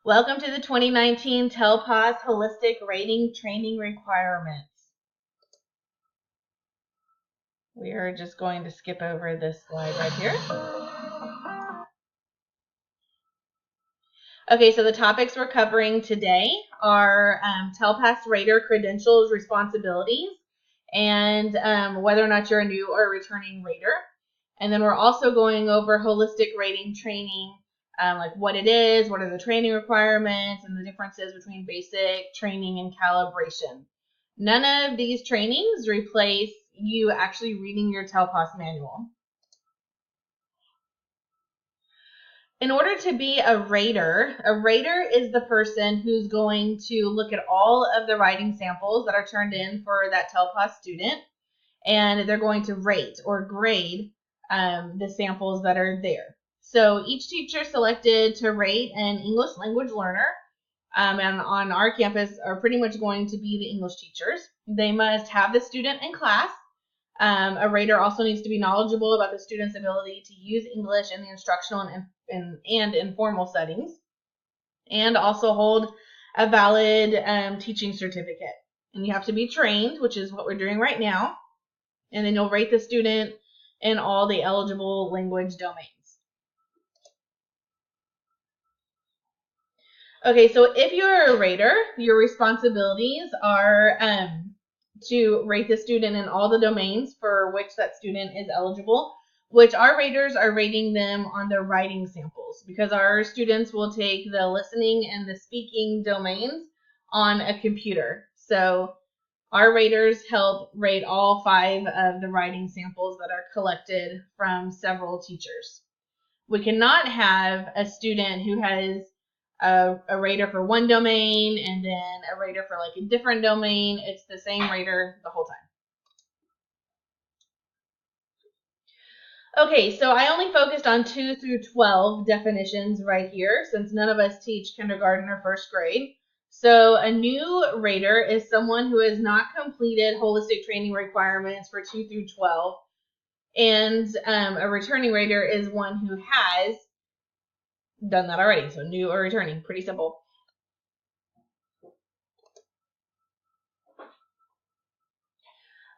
Welcome to the 2019 TELPAS Holistic Rating Training Requirements. We are just going to skip over this slide right here. Okay, so the topics we're covering today are TELPAS Rater credentials, responsibilities, and whether or not you're a new or returning rater. And then we're also going over holistic rating training, like what it is, what are the training requirements, and the differences between basic training and calibration. None of these trainings replace you actually reading your TELPAS manual. In order to be a rater is the person who's going to look at all of the writing samples that are turned in for that TELPAS student, and they're going to rate or grade the samples that are there. So each teacher selected to rate an English language learner, and on our campus are pretty much going to be the English teachers. They must have the student in class. A rater also needs to be knowledgeable about the student's ability to use English in the instructional and informal settings, and also hold a valid teaching certificate. And you have to be trained, which is what we're doing right now. And then you'll rate the student in all the eligible language domains. Okay, so if you're a rater, your responsibilities are to rate the student in all the domains for which that student is eligible, which our raters are rating them on their writing samples, because our students will take the listening and the speaking domains on a computer. So our raters help rate all 5 of the writing samples that are collected from several teachers. We cannot have a student who has a rater for one domain and then a rater for like a different domain. It's the same rater the whole time. Okay, so I only focused on 2 through 12 definitions right here, since none of us teach kindergarten or first grade. So a new rater is someone who has not completed holistic training requirements for 2 through 12. And a returning rater is one who has done that already. So new or returning, pretty simple.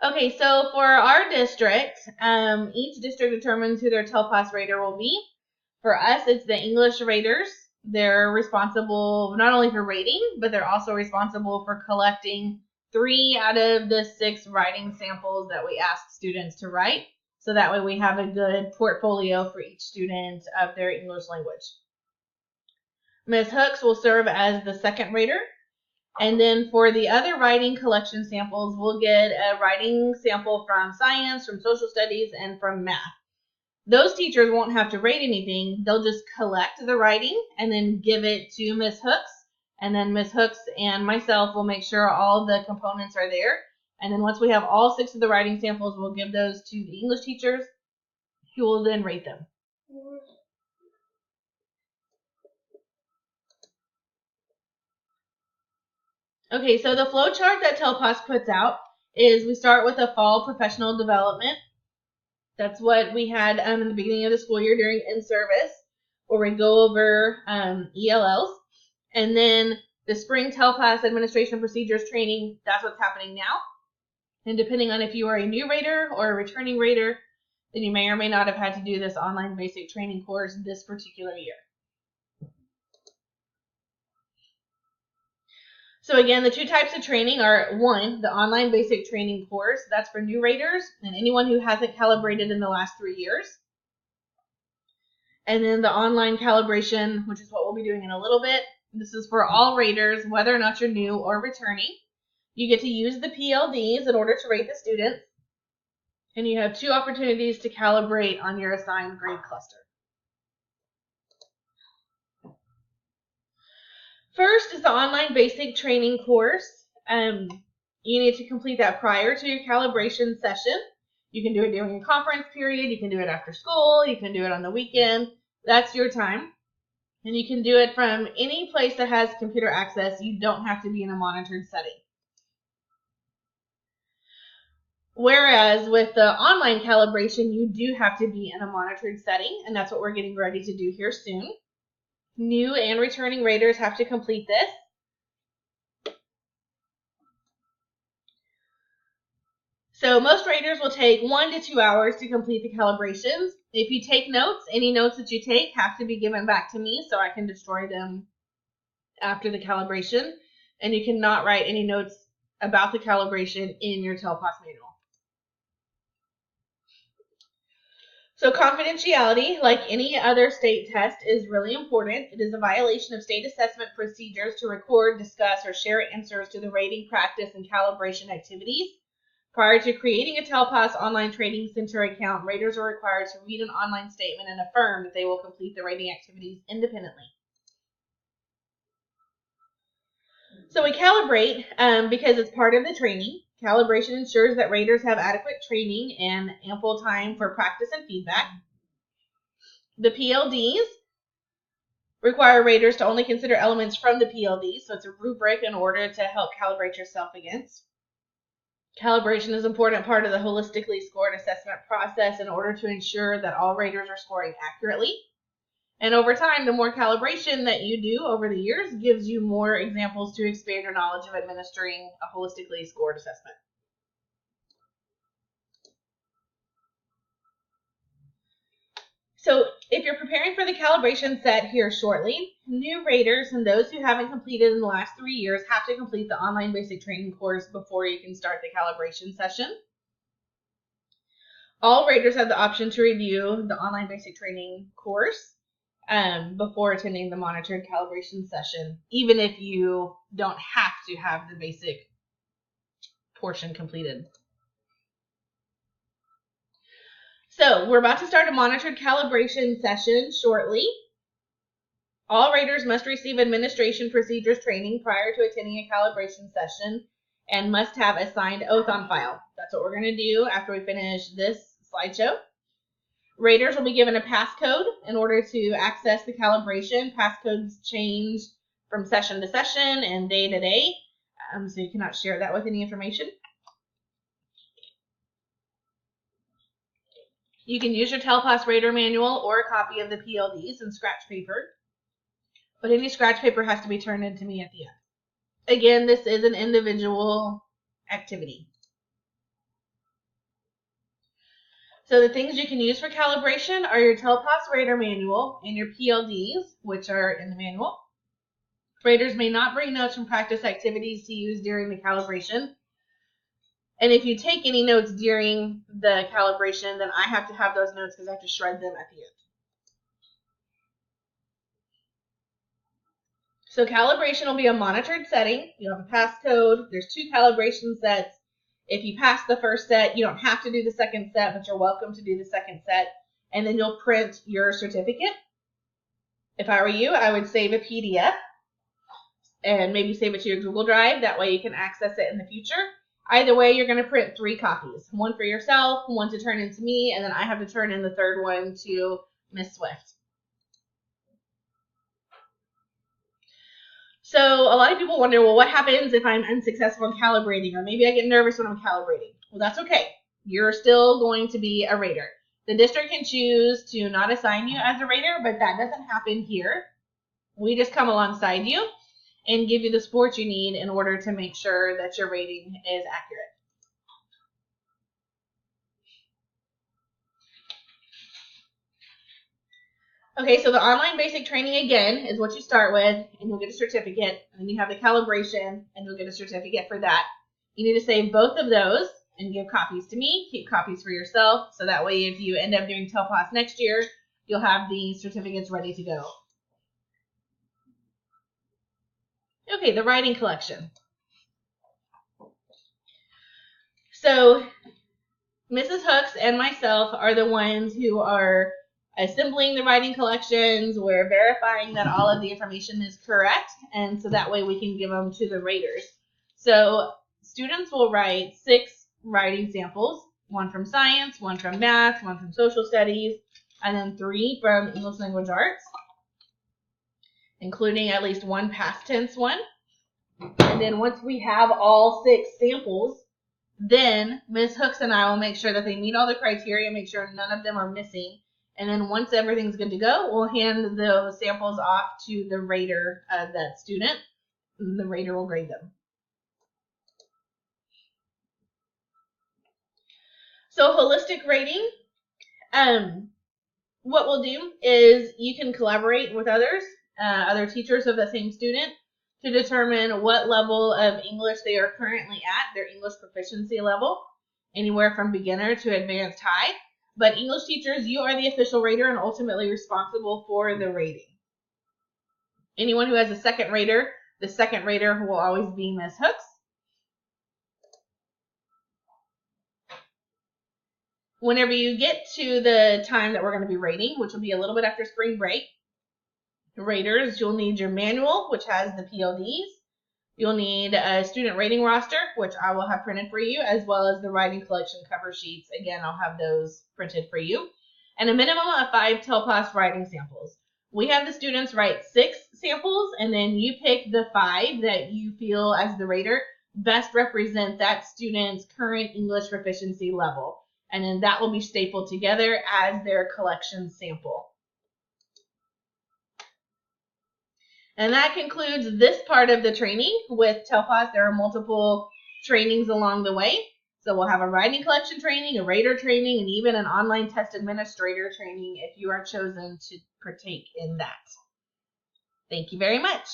Okay, so for our district, each district determines who their TELPAS rater will be. For us, it's the English raters. They're responsible not only for rating, but they're also responsible for collecting 3 out of the 6 writing samples that we ask students to write. So that way we have a good portfolio for each student of their English language. Ms. Hooks will serve as the second rater. And then for the other writing collection samples, we'll get a writing sample from science, from social studies, and from math. Those teachers won't have to rate anything. They'll just collect the writing and then give it to Ms. Hooks. And then Ms. Hooks and myself will make sure all the components are there. And then once we have all 6 of the writing samples, we'll give those to the English teachers, who will then rate them. Okay, so the flow chart that TELPAS puts out is we start with a fall professional development. That's what we had in the beginning of the school year during in-service, where we go over ELLs. And then the spring TELPAS administration procedures training, that's what's happening now. And depending on if you are a new rater or a returning rater, then you may or may not have had to do this online basic training course this particular year. So again, the 2 types of training are, 1, the online basic training course. That's for new raters and anyone who hasn't calibrated in the last 3 years. And then the online calibration, which is what we'll be doing in a little bit. This is for all raters, whether or not you're new or returning. You get to use the PLDs in order to rate the students. And you have 2 opportunities to calibrate on your assigned grade cluster. First is the online basic training course. You need to complete that prior to your calibration session. You can do it during a conference period. You can do it after school. You can do it on the weekend. That's your time. And you can do it from any place that has computer access. You don't have to be in a monitored setting. Whereas with the online calibration, you do have to be in a monitored setting, and that's what we're getting ready to do here soon. New and returning raters have to complete this. So most raters will take 1 to 2 hours to complete the calibrations. If you take notes, any notes that you take have to be given back to me so I can destroy them after the calibration. And you cannot write any notes about the calibration in your TELPAS manual. So confidentiality, like any other state test, is really important. It is a violation of state assessment procedures to record, discuss, or share answers to the rating, practice, and calibration activities. Prior to creating a TELPAS online training center account, raters are required to read an online statement and affirm that they will complete the rating activities independently. So we calibrate because it's part of the training. Calibration ensures that raters have adequate training and ample time for practice and feedback. The PLDs require raters to only consider elements from the PLD, so it's a rubric in order to help calibrate yourself against. Calibration is an important part of the holistically scored assessment process in order to ensure that all raters are scoring accurately. And over time, the more calibration that you do over the years gives you more examples to expand your knowledge of administering a holistically scored assessment. So if you're preparing for the calibration set here shortly, new raters and those who haven't completed in the last 3 years have to complete the online basic training course before you can start the calibration session. All raters have the option to review the online basic training course before attending the monitored calibration session, even if you don't have to have the basic portion completed. So we're about to start a monitored calibration session shortly. All raters must receive administration procedures training prior to attending a calibration session and must have a signed oath on file. That's what we're going to do after we finish this slideshow. Raters will be given a passcode in order to access the calibration. Passcodes change from session to session and day to day, so you cannot share that with any information. You can use your TELPAS rater manual or a copy of the PLDs and scratch paper, but any scratch paper has to be turned in to me at the end. Again, this is an individual activity. So the things you can use for calibration are your TELPAS rater manual and your PLDs, which are in the manual. Raters may not bring notes from practice activities to use during the calibration. And if you take any notes during the calibration, then I have to have those notes because I have to shred them at the end. So calibration will be a monitored setting. You have a passcode. There's 2 calibration sets. If you pass the first set, you don't have to do the second set, but you're welcome to do the second set. And then you'll print your certificate. If I were you, I would save a PDF and maybe save it to your Google Drive. That way you can access it in the future. Either way, you're going to print 3 copies. One for yourself, one to turn in to me, and then I have to turn in the third one to Miss Swift. So a lot of people wonder, well, what happens if I'm unsuccessful in calibrating, or maybe I get nervous when I'm calibrating? Well, that's okay. You're still going to be a rater. The district can choose to not assign you as a rater, but that doesn't happen here. We just come alongside you and give you the support you need in order to make sure that your rating is accurate. Okay, so the online basic training, again, is what you start with, and you'll get a certificate. And then you have the calibration, and you'll get a certificate for that. You need to save both of those and give copies to me. Keep copies for yourself, so that way if you end up doing TELPAS next year, you'll have the certificates ready to go. Okay, the writing collection. So Mrs. Hooks and myself are the ones who are assembling the writing collections. We're verifying that all of the information is correct, and so that way we can give them to the raters. So students will write 6 writing samples, 1 from science, 1 from math, 1 from social studies, and then 3 from English language arts, including at least 1 past tense one. And then once we have all 6 samples, then Ms. Hooks and I will make sure that they meet all the criteria, make sure none of them are missing, And then once everything's good to go, we'll hand those samples off to the rater of that student. And the rater will grade them. So holistic rating, what we'll do is you can collaborate with others, other teachers of the same student, to determine what level of English they are currently at, their English proficiency level, anywhere from beginner to advanced high. But English teachers, you are the official rater and ultimately responsible for the rating. Anyone who has a second rater, the second rater will always be Ms. Hooks. Whenever you get to the time that we're going to be rating, which will be a little bit after spring break, raters, you'll need your manual, which has the PLDs. You'll need a student rating roster, which I will have printed for you, as well as the writing collection cover sheets. Again, I'll have those printed for you. And a minimum of 5 TELPAS writing samples. We have the students write 6 samples, and then you pick the 5 that you feel, as the rater, best represent that student's current English proficiency level. And then that will be stapled together as their collection sample. And that concludes this part of the training with TELPAS. There are multiple trainings along the way. So we'll have a writing collection training, a rater training, and even an online test administrator training if you are chosen to partake in that. Thank you very much.